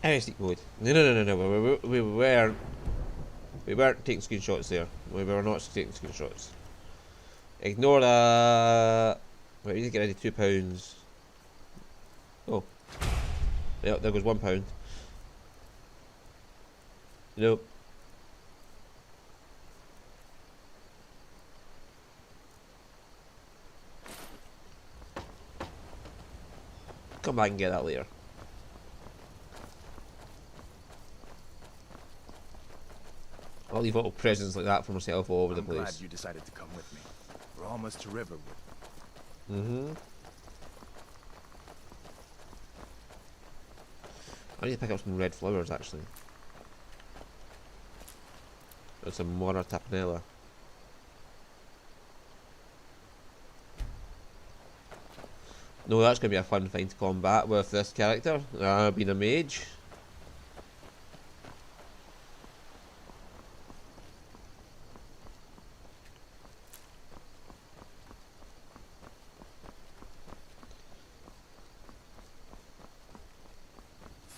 Sneak mode. No. We weren't taking screenshots there. We were not taking screenshots. Ignore that. Right, we need to get ready. £2. Oh, yeah, there goes £1. Nope. Come back and get that later. I'll leave little presents like that for myself all over the place. I'm glad you decided to come with me. We're almost to Riverwood. Mm-hmm. I need to pick up some red flowers actually. And some Mora Tapanella. No, that's going to be a fun fight to combat with this character. Being a mage.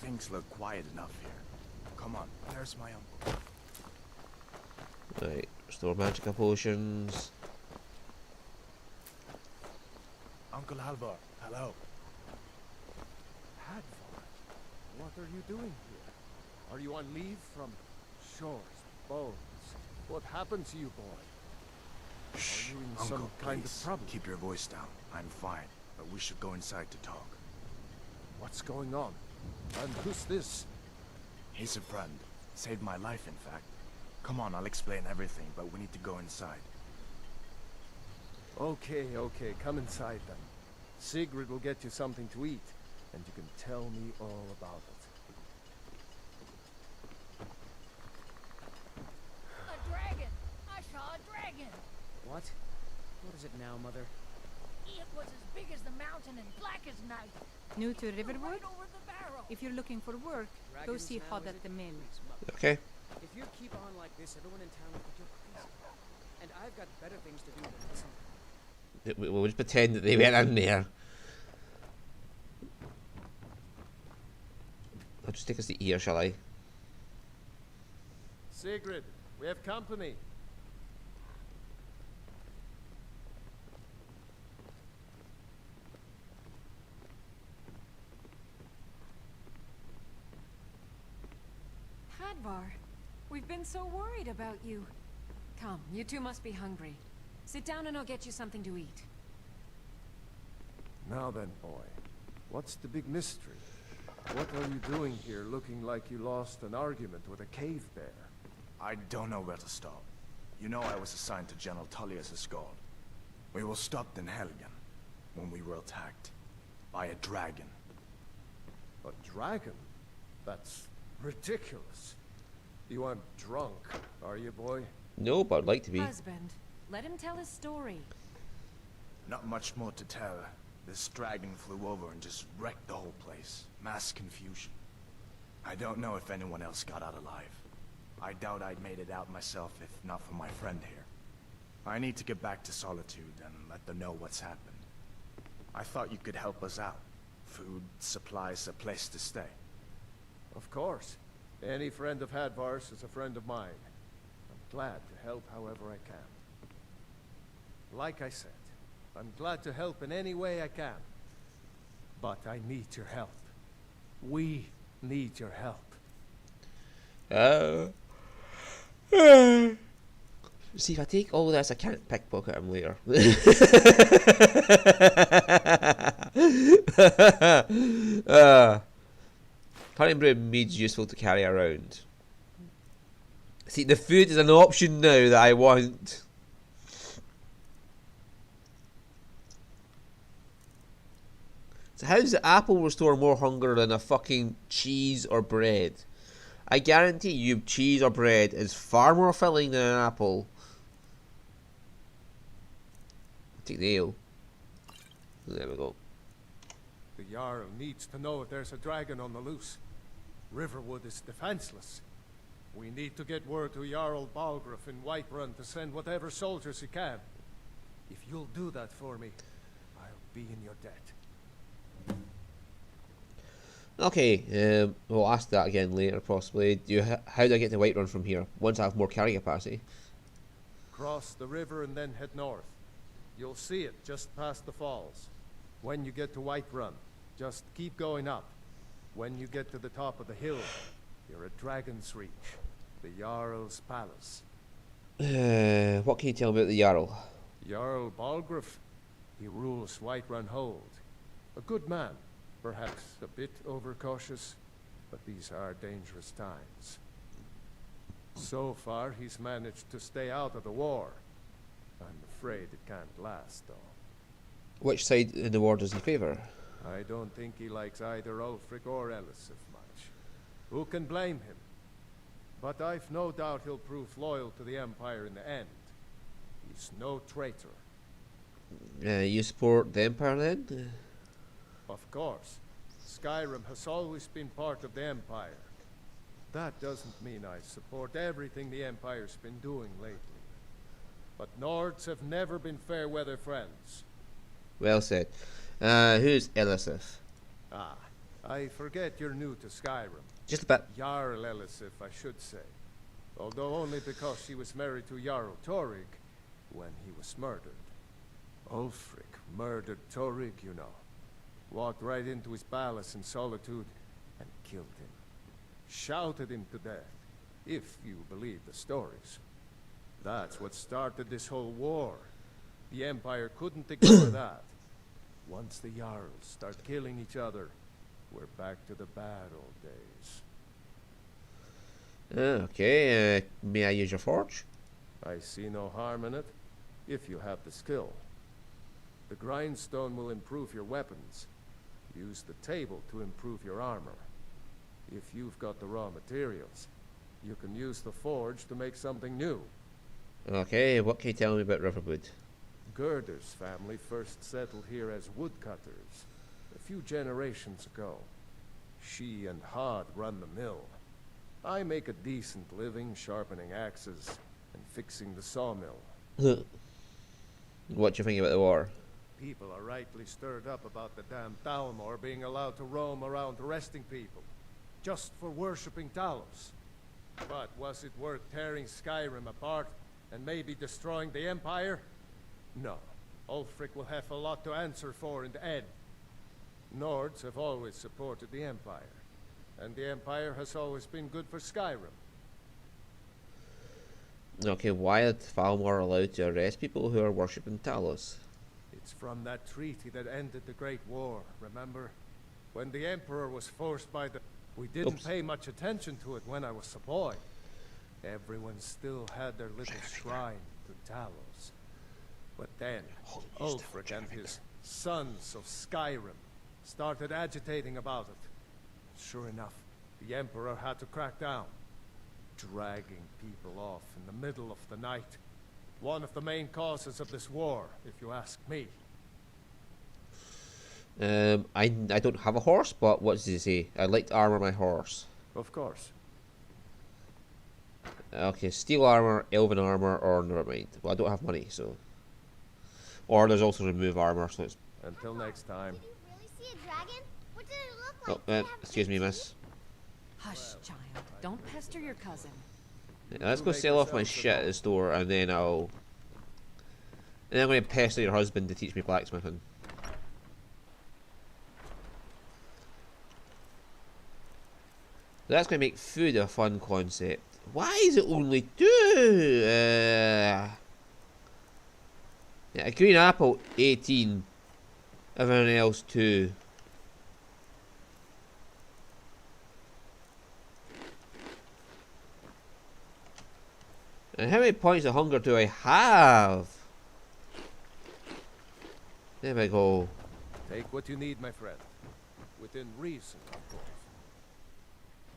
Things look quiet enough here. Come on, there's my uncle. Right, restore magical potions. Uncle Halvar, hello. Hadvar, what are you doing here? Are you on leave from shores, bones? What happened to you, boy? Shh, are you in Uncle, some kind of trouble? Keep your voice down. I'm fine, but we should go inside to talk. What's going on? And who's this? He's a friend. Saved my life, in fact. Come on, I'll explain everything, but we need to go inside. Okay, come inside then. Sigrid will get you something to eat, and you can tell me all about it. A dragon! I saw a dragon! What? What is it now, Mother? It was as big as the mountain and black as night. New to Riverwood? Right over the barrel. If you're looking for work, go see Hodge at the mill. Okay. If you keep on like this, everyone in town will think you're crazy. And I've got better things to do than listen. We'll just pretend that they went in there. I'll just take us to here, shall I? Sigrid, we have company. Hadvar, we've been so worried about you. Come, you two must be hungry. Sit down and I'll get you something to eat. Now then, boy, what's the big mystery? What are you doing here looking like you lost an argument with a cave bear? I don't know where to start. You know I was assigned to General Tullius' guard. We were stopped in Helgen when we were attacked by a dragon. A dragon? That's ridiculous. You aren't drunk, are you, boy? No, but I'd like to be. Husband, let him tell his story. Not much more to tell. This dragon flew over and just wrecked the whole place. Mass confusion. I don't know if anyone else got out alive. I doubt I'd made it out myself if not for my friend here. I need to get back to Solitude and let them know what's happened. I thought you could help us out. Food, supplies, a place to stay. Of course. Any friend of Hadvar's is a friend of mine. I'm glad to help however I can. Like I said, I'm glad to help in any way I can. But I need your help. We need your help. See, if I take all this, I can't pickpocket him later. Cutting bread means useful to carry around. See, the food is an option now that I want. So how does the apple restore more hunger than a fucking cheese or bread? I guarantee you cheese or bread is far more filling than an apple. Take the ale. There we go. The Jarl needs to know if there's a dragon on the loose. Riverwood is defenseless. We need to get word to Jarl Balgruuf in Whiterun to send whatever soldiers he can. If you'll do that for me, I'll be in your debt. Okay, we'll ask that again later, possibly. How do I get to Whiterun from here? Once I have more carrying capacity. Cross the river and then head north. You'll see it just past the falls. When you get to Whiterun, just keep going up. When you get to the top of the hill, you're at Dragon's Reach, the Jarl's palace. What can you tell me about the Jarl? Jarl Balgruuf, he rules Whiterun Hold. A good man, perhaps a bit overcautious, but these are dangerous times. So far, he's managed to stay out of the war. I'm afraid it can't last, though. Which side in the war does he favour? I don't think he likes either Ulfric or Elisif much. Who can blame him? But I've no doubt he'll prove loyal to the Empire in the end. He's no traitor. You support the Empire then? Of course. Skyrim has always been part of the Empire. That doesn't mean I support everything the Empire's been doing lately. But Nords have never been fair-weather friends. Well said. Who's Elisif? Ah, I forget you're new to Skyrim. Just a bit. Jarl Elisif, I should say. Although only because she was married to Jarl Torig when he was murdered. Ulfric murdered Torig, you know. Walked right into his palace in Solitude and killed him. Shouted him to death, if you believe the stories. That's what started this whole war. The Empire couldn't ignore that. Once the Jarls start killing each other, we're back to the bad old days. Okay, may I use your forge? I see no harm in it, if you have the skill. The grindstone will improve your weapons. Use the table to improve your armor. If you've got the raw materials, you can use the forge to make something new. Okay, what can you tell me about Riverwood? Gerder's family first settled here as woodcutters a few generations ago. She and Hodge run the mill. I make a decent living sharpening axes and fixing the sawmill. What do you think about the war? People are rightly stirred up about the damn Thalmor being allowed to roam around arresting people, just for worshipping Talos. But was it worth tearing Skyrim apart and maybe destroying the Empire? No. Ulfric will have a lot to answer for in the end. Nords have always supported the Empire, and the Empire has always been good for Skyrim. Okay, why are Thalmor allowed to arrest people who are worshipping Talos? It's from that treaty that ended the Great War, remember? When the Emperor was forced by the... We didn't pay much attention to it when I was a boy. Everyone still had their little shrine to Talos. But then, Ulfric and his sons of Skyrim started agitating about it. Sure enough, the Emperor had to crack down, dragging people off in the middle of the night. One of the main causes of this war, if you ask me. I don't have a horse, but what does he say? I'd like to armor my horse. Of course. Okay, steel armor, elven armor, or never mind. Well, I don't have money, so. Or there's also remove armor, so it's. Until next time. Did you really see a dragon? What did it look like? Oh, Did it have excuse me, miss. Hush, child. Don't pester your cousin. Yeah, let's go sell off my shit at the store, and then I'll. And then I'm going to pester your husband to teach me blacksmithing. That's going to make food a fun concept. Why is it only 2? Yeah, a green apple, 18. Everyone else, 2. And how many points of hunger do I have? There we go. Take what you need, my friend. Within reason, of course.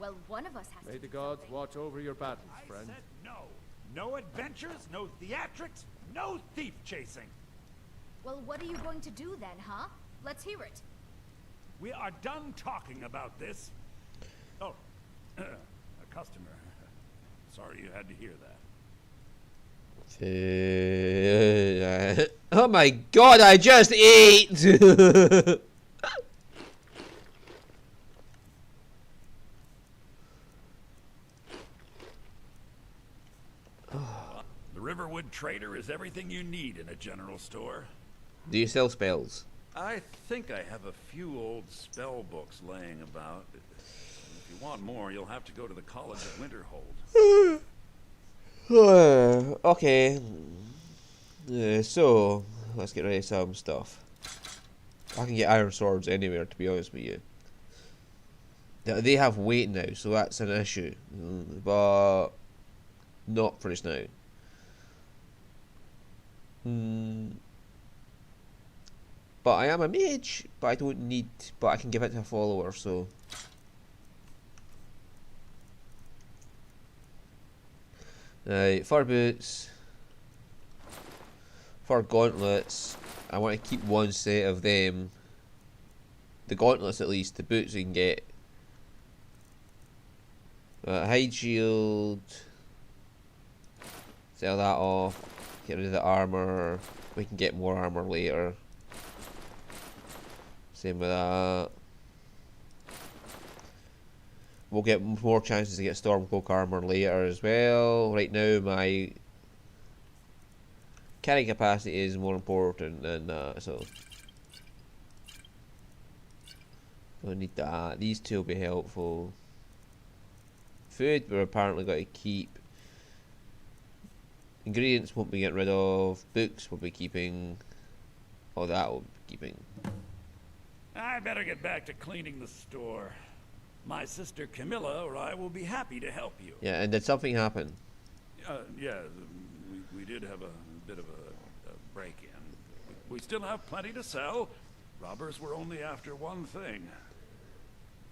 Well, one of us has May to the do gods something. watch over your battles, I friend. said no. No adventures, no theatrics, no thief chasing. Well, what are you going to do then, huh? Let's hear it. We are done talking about this. Oh, a customer. Sorry you had to hear that. Oh my god, I just ate! trader is everything you need in a general store. Do you sell spells? I think I have a few old spell books laying about. If you want more, you'll have to go to the College of Winterhold. Okay. So, let's get ready to some stuff. I can get iron swords anywhere, to be honest with you. They have weight now, so that's an issue. But not for us now. But I am a mage, but I don't need, but I can give it to a follower, so. Right, fur boots. Fur gauntlets. I want to keep one set of them. The gauntlets at least, the boots we can get. Hide shield. Sell that off. Get rid of the armor. We can get more armor later. Same with that. We'll get more chances to get Stormcloak armor later as well. Right now my carrying capacity is more important than that, so don't need that. These two will be helpful. Food we're apparently got to keep. Ingredients won't be getting rid of. Books we'll be keeping. All that we'll be keeping. I better get back to cleaning the store. My sister Camilla or I will be happy to help you. Yeah, and did something happen? Yeah, we did have a bit of a break-in. We still have plenty to sell. Robbers were only after one thing.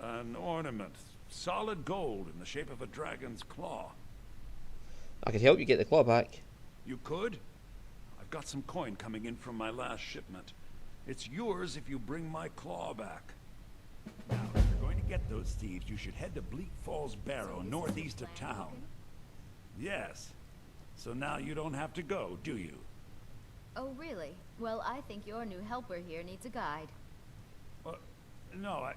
An ornament. Solid gold in the shape of a dragon's claw. I could help you get the claw back. You could? I've got some coin coming in from my last shipment. It's yours if you bring my claw back. Now, if you're going to get those thieves, you should head to Bleak Falls Barrow, northeast of town. Yes. So now you don't have to go, do you? Oh, really? Well, I think your new helper here needs a guide. No,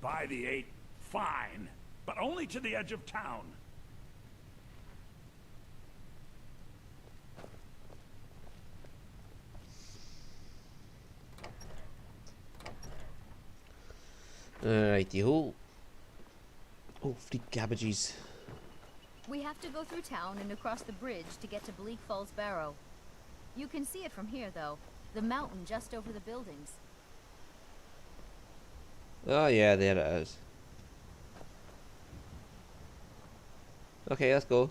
by the 8, fine. But only to the edge of town. Alrighty-ho. Oh, free cabbages. We have to go through town and across the bridge to get to Bleak Falls Barrow. You can see it from here, though. The mountain just over the buildings. Oh yeah, there it is. Okay, let's go.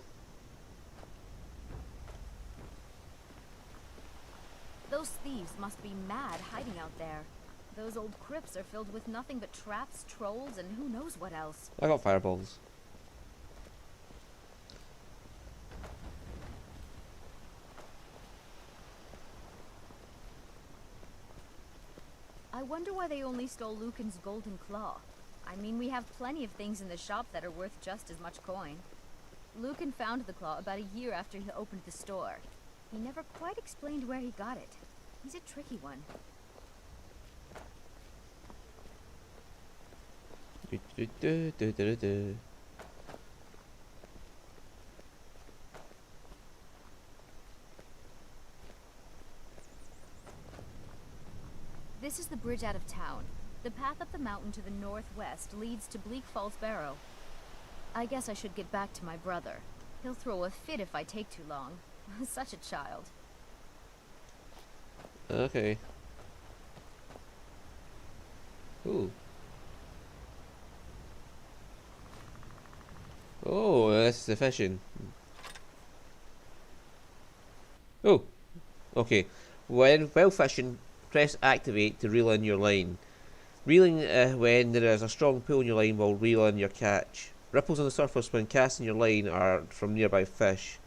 Those thieves must be mad hiding out there. Those old crypts are filled with nothing but traps, trolls, and who knows what else. I got fireballs. I wonder why they only stole Lucan's golden claw. I mean, we have plenty of things in the shop that are worth just as much coin. Lucan found the claw about a year after he opened the store. He never quite explained where he got it. He's a tricky one. This is the bridge out of town. The path up the mountain to the northwest leads to Bleak Falls Barrow. I guess I should get back to my brother. He'll throw a fit if I take too long. Such a child. Okay. Ooh. Oh, that's the fishing. Oh. Okay. While fishing, press activate to reel in your line. Reeling when there is a strong pull in your line will reel in your catch. Ripples on the surface when casting your line are from nearby fish.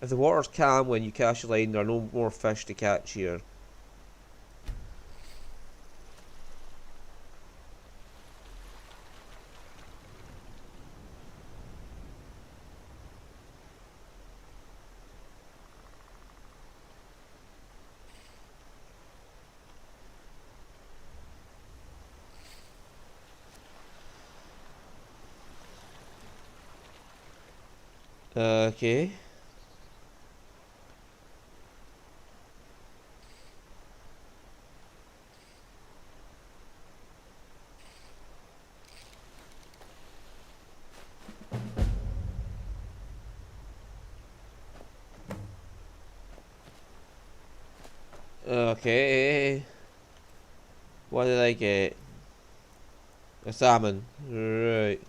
If the water's calm when you cast your line, there are no more fish to catch here. Okay. Okay. What did I get? A salmon. Right.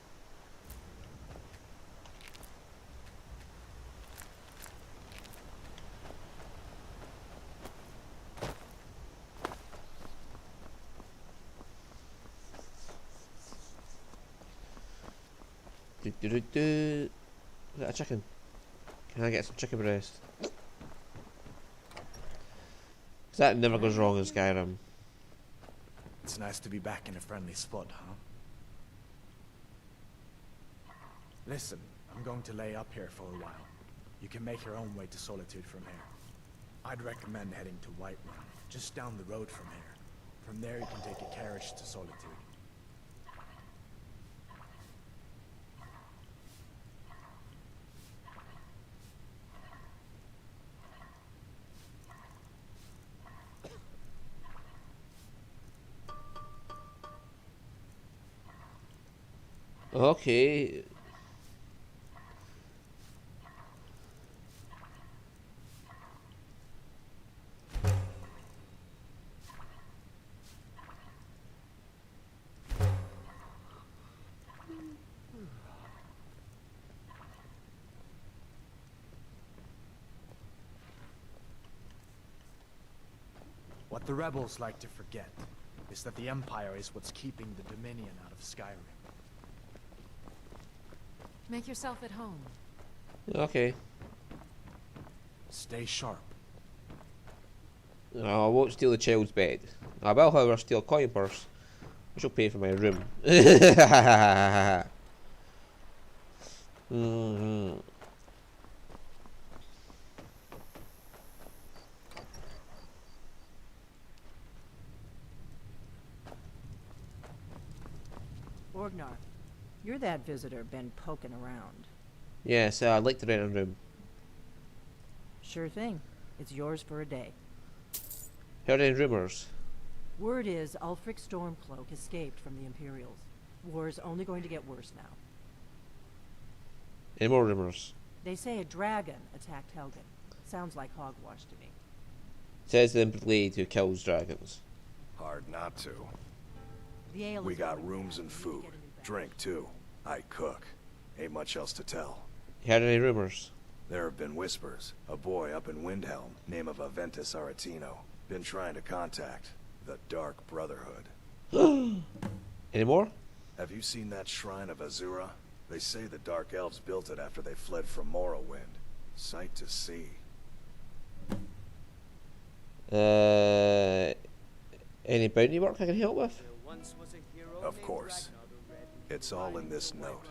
Is that a chicken? Can I get some chicken breast? Cause that never goes wrong in Skyrim. It's nice to be back in a friendly spot, huh? Listen, I'm going to lay up here for a while. You can make your own way to Solitude from here. I'd recommend heading to Whiterun, just down the road from here. From there you can take a carriage to Solitude. Okay. What the rebels like to forget is that the Empire is what's keeping the Dominion out of Skyrim. Make yourself at home. Okay. Stay sharp. No, I won't steal the child's bed. I will, however, steal a coin purse, which will pay for my room. Orgnar, you're that visitor been poking around. Yes, I'd like to rent a room. Sure thing. It's yours for a day. Heard any rumours? Word is Ulfric Stormcloak escaped from the Imperials. War's only going to get worse now. Any more rumours? They say a dragon attacked Helgen. Sounds like hogwash to me. Says the blade who kills dragons. Hard not to. The ale We is got running rooms down. and You need to food. get a new bag. Drink, too. I cook. Ain't much else to tell. Heard any rumours? There have been whispers. A boy up in Windhelm, name of Aventus Aretino, been trying to contact the Dark Brotherhood. Any more? Have you seen that shrine of Azura? They say the Dark Elves built it after they fled from Morrowind. Sight to see. Any bounty work I can help with? Of course. It's all in this note.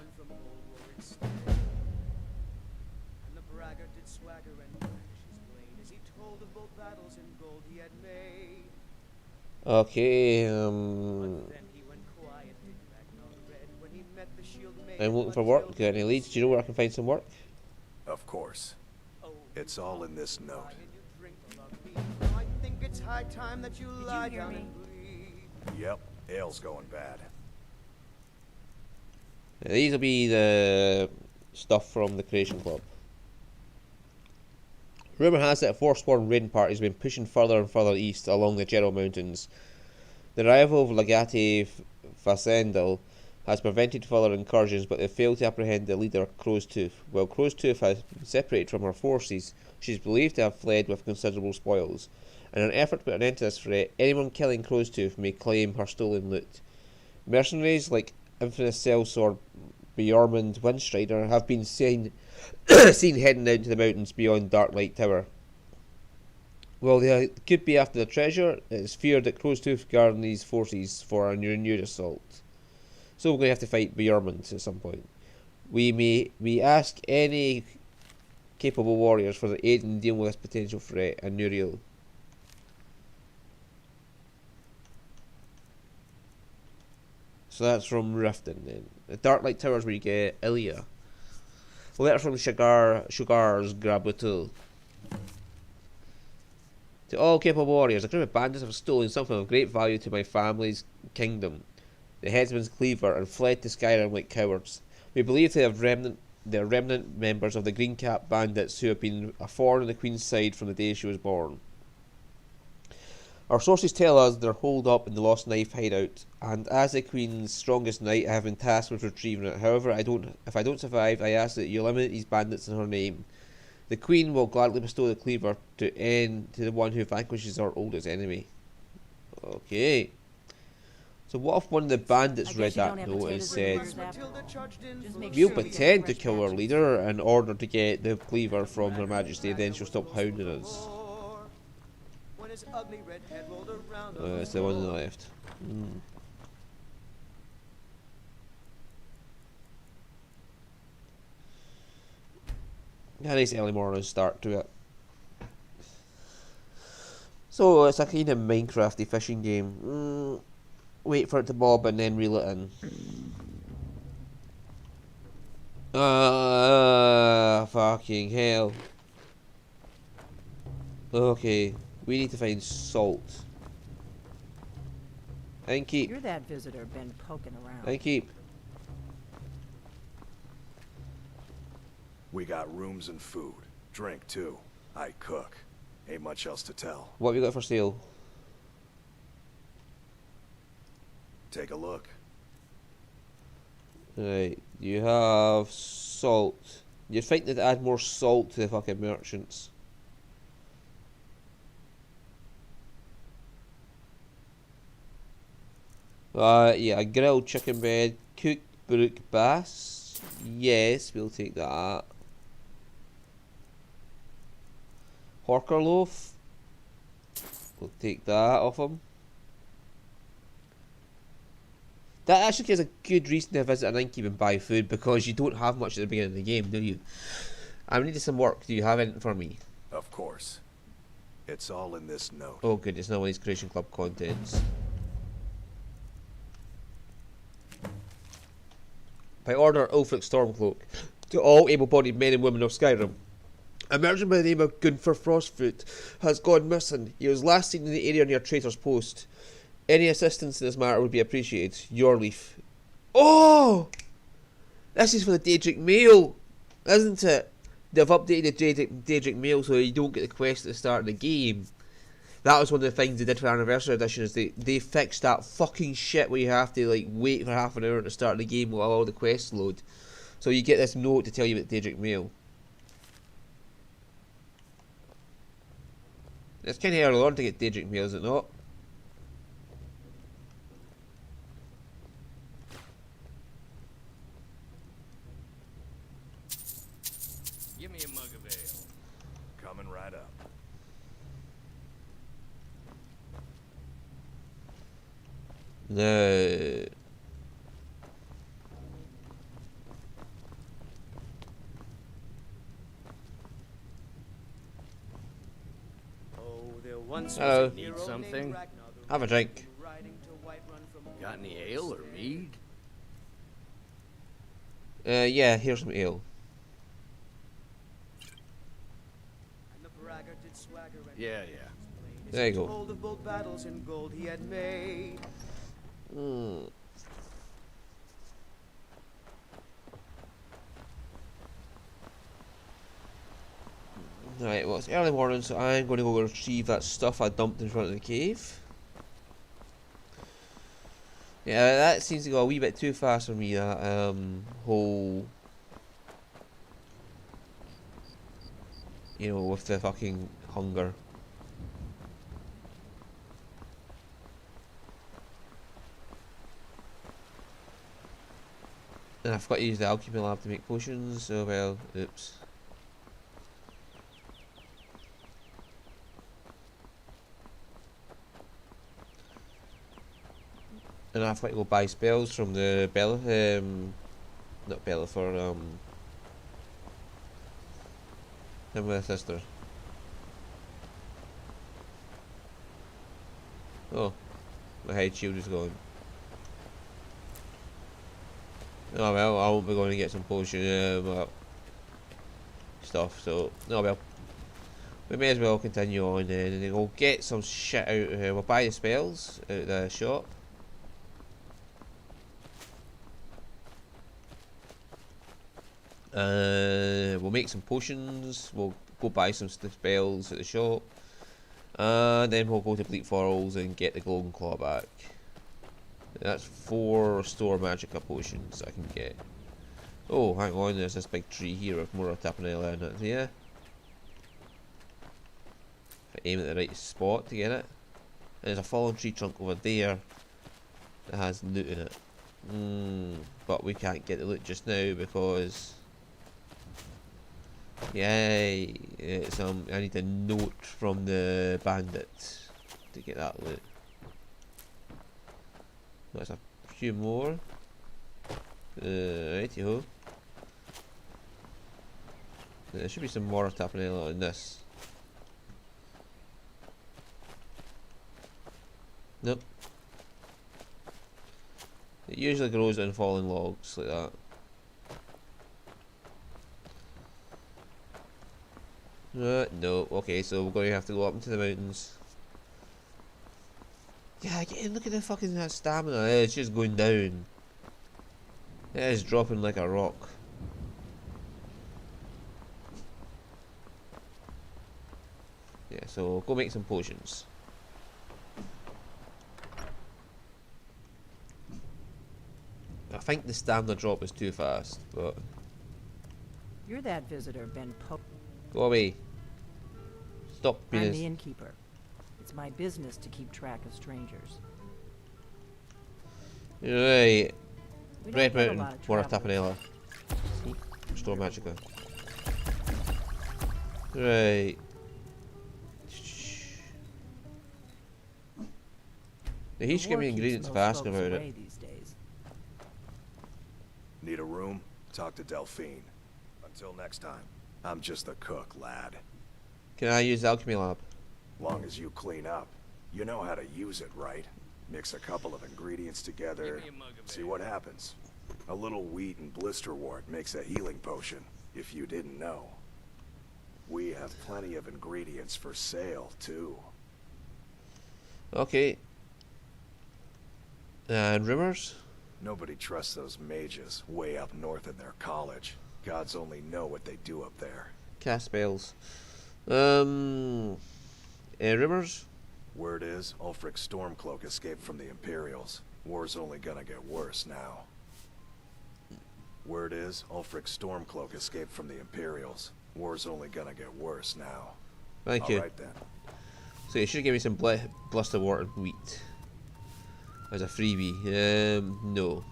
And the braggart did swagger and brandish his blade as he told of both battles in gold he had made. Okay, But then he went quiet, did Ragnar Red, when he met the shield maid. I'm looking for work. Got any leads? Do you know where I can find some work? Of course. It's all in this note. I think it's high time that you lie hear down me? and bleed. Yep, ale's going bad. These will be the stuff from the Creation Club. Rumour has that a Forsworn raiding party has been pushing further and further east along the Gerald Mountains. The arrival of Legati Facendal has prevented further incursions, but they failed to apprehend the leader, Crow's Tooth. While Crow's Tooth has been separated from her forces, she is believed to have fled with considerable spoils. In an effort to put an end to this threat, anyone killing Crow's Tooth may claim her stolen loot. Mercenaries like Infamous Sellsword Bjormund Windstrider have been seen heading down to the mountains beyond Darklight Tower. While they could be after the treasure, it is feared that Crow's Tooth guard these forces for a renewed assault. So we're going to have to fight Bjormund at some point. We ask any capable warriors for the aid in dealing with this potential threat, and Nuriel. So that's from Riften then. The Darklight Towers where you get Ilya. A letter from Sugar's Grabutul. To all capable warriors, a group of bandits have stolen something of great value to my family's kingdom, the headsman's cleaver, and fled to Skyrim like cowards. We believe they are remnant members of the Green Cap bandits who have been a thorn in the Queen's side from the day she was born. Our sources tell us they're holed up in the Lost Knife hideout, and as the Queen's strongest knight, I have been tasked with retrieving it. However, if I don't survive, I ask that you eliminate these bandits in her name. The Queen will gladly bestow the cleaver to the one who vanquishes our oldest enemy. Okay. So what if one of the bandits read that note and said, we'll pretend to kill our leader in order to get the cleaver from Her Majesty, then she'll stop hounding us. It's the one on the left. A nice early morning start to it. So it's a kind of Minecrafty fishing game. Wait for it to bob and then reel it in. Fucking hell. Okay, we need to find salt. And keep. You're that visitor been poking around. And keep. We got rooms and food. Drink, too. I cook. Ain't much else to tell. What have you got for sale? Take a look. Right, you have salt. You're fighting to add more salt to the fucking merchants. Yeah, a grilled chicken bed, cooked brook bass. Yes, we'll take that. Horker loaf. We'll take that off him. That actually gives a good reason to visit an innkeep and buy food, because you don't have much at the beginning of the game, do you? I'm needing some work. Do you have anything for me? Of course. It's all in this note. Oh good, it's not one of these Creation Club contents. By order Ulfric Stormcloak, to all able-bodied men and women of Skyrim. A merchant by the name of Gunther Frostfoot has gone missing. He was last seen in the area near Traitor's Post. Any assistance in this matter would be appreciated. Your Leaf. Oh! This is for the Daedric Mail, isn't it? They've updated the Daedric Mail so you don't get the quest at the start of the game. That was one of the things they did for Anniversary Edition, is they fixed that fucking shit where you have to like wait for half an hour at the start of the game while all the quests load. So you get this note to tell you about Daedric Mail. It's kind of early on to get Daedric Mail, is it not? Give me a mug of ale. Coming right up. No. Hello. Need something? Have a drink. Got any ale or mead? Yeah, here's some ale. Yeah. There you go. Told of bold battles and gold he had made. Right, well, it's early morning, so I'm going to go retrieve that stuff I dumped in front of the cave. Yeah, that seems to go a wee bit too fast for me, that whole... You know, with the fucking hunger. And I forgot to use the Alchemy Lab to make potions, so well, oops. And I've got to go buy spells from the not Bellafor, him with his sister. Oh, my hide shield is gone. Oh well, I won't be going to get some potion stuff, so oh well. We may as well continue on then, and then we'll get some shit out of here. We'll buy the spells out of the shop. We'll make some potions, we'll go buy some spells at the shop, And then we'll go to Bleak Falls and get the Golden Claw back. That's 4 store magica potions I can get. Oh, hang on, there's this big tree here with more Tapanella in it. Yeah. If I aim at the right spot to get it. And there's a fallen tree trunk over there that has loot in it. But we can't get the loot just now because... Yay! It's, I need a note from the bandit to get that loot. That's a few more. Righty-ho. There should be some more Tapanella in this. Nope. It usually grows on fallen logs like that. No. Okay, so we're going to have to go up into the mountains. Yeah, again, look at the fucking stamina. It's just going down. It is dropping like a rock. Yeah, so go make some potions. I think the stamina drop is too fast, but... You're that visitor, Ben Poe. Go away. Stop being I'm the innkeeper. It's my business to keep track of strangers. Right. We Red don't get a Mountain, lot of more of travelers. Tapanella. Restore Magica. Right. Now he should give me ingredients if I ask him about it. These days. Need a room? Talk to Delphine. Until next time, I'm just the cook, lad. Can I use the Alchemy Lab? Long as you clean up. You know how to use it, right? Mix a couple of ingredients together, see what happens. A little wheat and blisterwort makes a healing potion, if you didn't know. We have plenty of ingredients for sale, too. Okay. And rumors? Nobody trusts those mages way up north in their college. Gods only know what they do up there. Cast spells. Rumors? Word is, Ulfric's Stormcloak escaped from the Imperials. War's only gonna get worse now. Word is, Ulfric's Stormcloak escaped from the Imperials. War's only gonna get worse now. Thank you. Alright then. So you should give me some blisterwort and wheat. As a freebie. No.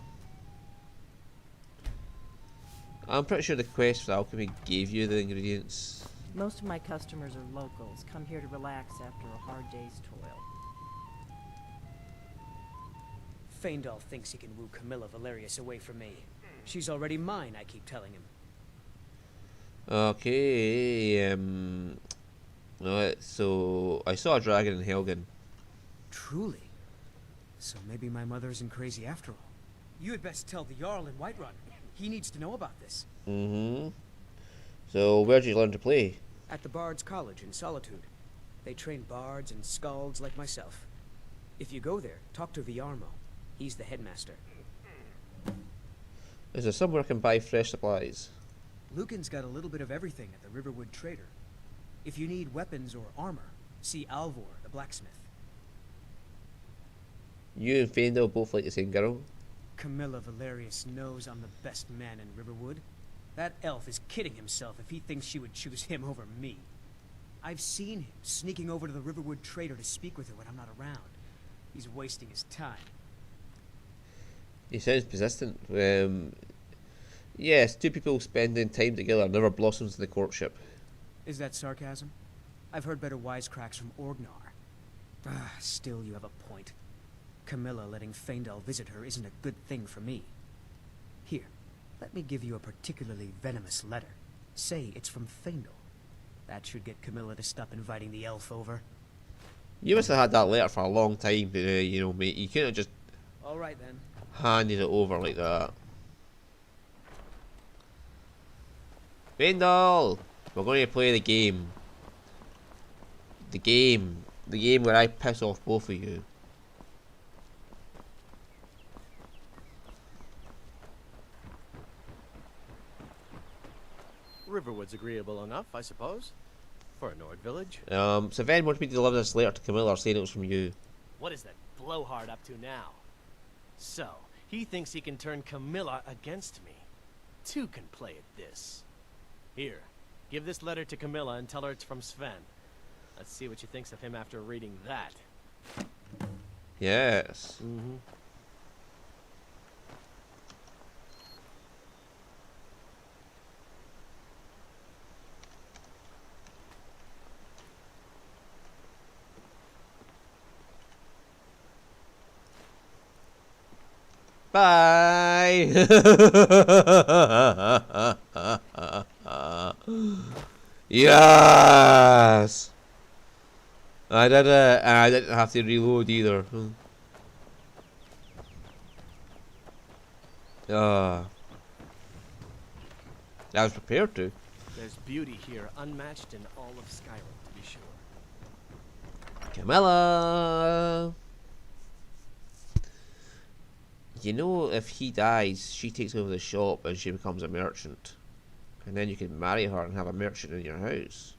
I'm pretty sure the quest for alchemy gave you the ingredients. Most of my customers are locals, come here to relax after a hard day's toil. Faendal thinks he can woo Camilla Valerius away from me. She's already mine, I keep telling him. Okay, alright, so I saw a dragon in Helgen. Truly? So maybe my mother isn't crazy after all. You had best tell the Jarl in Whiterun. He needs to know about this. So where did you learn to play? At the Bard's College in Solitude. They train bards and skalds like myself. If you go there, talk to Viarmo. He's the headmaster. Is there somewhere I can buy fresh supplies? Lucan's got a little bit of everything at the Riverwood Trader. If you need weapons or armor, see Alvor, the blacksmith. You and Faendal both like the same girl? Camilla Valerius knows I'm the best man in Riverwood. That elf is kidding himself if he thinks she would choose him over me. I've seen him sneaking over to the Riverwood Trader to speak with her when I'm not around. He's wasting his time. He sounds persistent. Yes, two people spending time together never blossoms in the courtship. Is that sarcasm? I've heard better wisecracks from Orgnar. Still, you have a point. Camilla letting Faendal visit her isn't a good thing for me. Here, let me give you a particularly venomous letter. Say it's from Faendal. That should get Camilla to stop inviting the elf over. You must have had that letter for a long time, you know, mate. You couldn't have just All right then. handed it over like that. Faendal! We're going to play the game. The game where I piss off both of you. Riverwood's agreeable enough, I suppose. For a Nord village? So Ven wanted me to deliver this letter to Camilla saying it was from you. What is that blowhard up to now? So, he thinks he can turn Camilla against me. Two can play at this. Here, give this letter to Camilla and tell her it's from Sven. Let's see what she thinks of him after reading that. Yes. Bye. Yes. I did it, and I didn't have to reload either. I was prepared to. There's beauty here unmatched in all of Skyrim, to be sure. Camilla. You know, if he dies, she takes over the shop and she becomes a merchant. And then you can marry her and have a merchant in your house.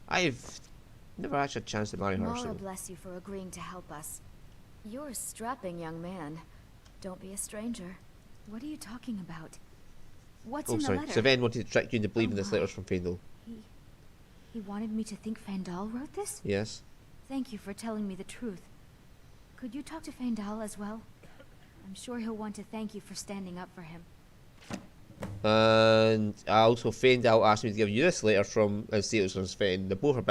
I've never actually had a chance to marry her, Mara so... bless you for agreeing to help us. You're a strapping young man. Don't be a stranger. What are you talking about? What's in the letter? So Ven wanted to trick you into believing this letter's from Faendal. He wanted me to think Faendal wrote this? Yes. Thank you for telling me the truth. Could you talk to Faendal as well? I'm sure he'll want to thank you for standing up for him. And I also Faendal asked me to give you this letter from and say it was from Sven. They're both a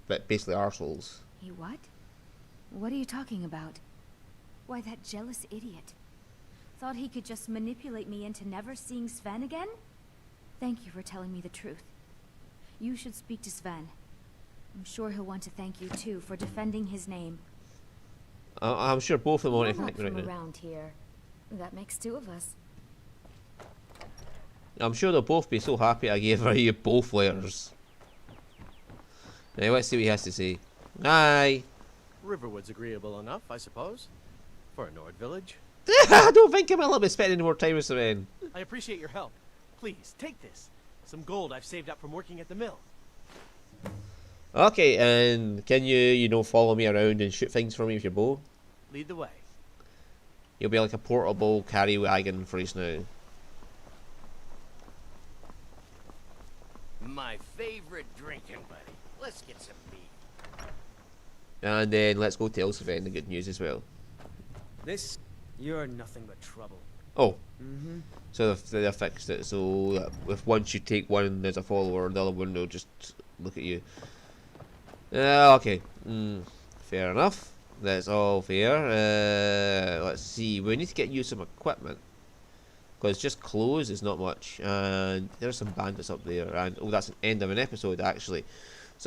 bit basically arseholes. He what? What are you talking about? Why, that jealous idiot. Thought he could just manipulate me into never seeing Sven again? Thank you for telling me the truth. You should speak to Sven. I'm sure he'll want to thank you too for defending his name. I'm sure both of them want to You're thank not me right from now. around here. That makes two of us. I'm sure they'll both be so happy I gave her you both letters. Now let's see what he has to say. Aye. Riverwood's agreeable enough, I suppose. For a Nord village. I don't think Camilla will be spending any more time with Sven. I appreciate your help. Please, take this. Some gold I've saved up from working at the mill. Okay, and can you follow me around and shoot things for me with your bow? Lead the way. You'll be like a portable carry wagon for us now. My favorite drinking buddy. Let's get some meat. And then let's go tell Sven the good news as well. You're nothing but trouble. Oh. Mm-hmm. So they fixed it. So if once you take one as a follower, the other one will just look at you. Okay. Fair enough. That's all fair. Let's see. We need to get you some equipment. Because just clothes is not much. And there's some bandits up there. And oh, that's an end of an episode actually.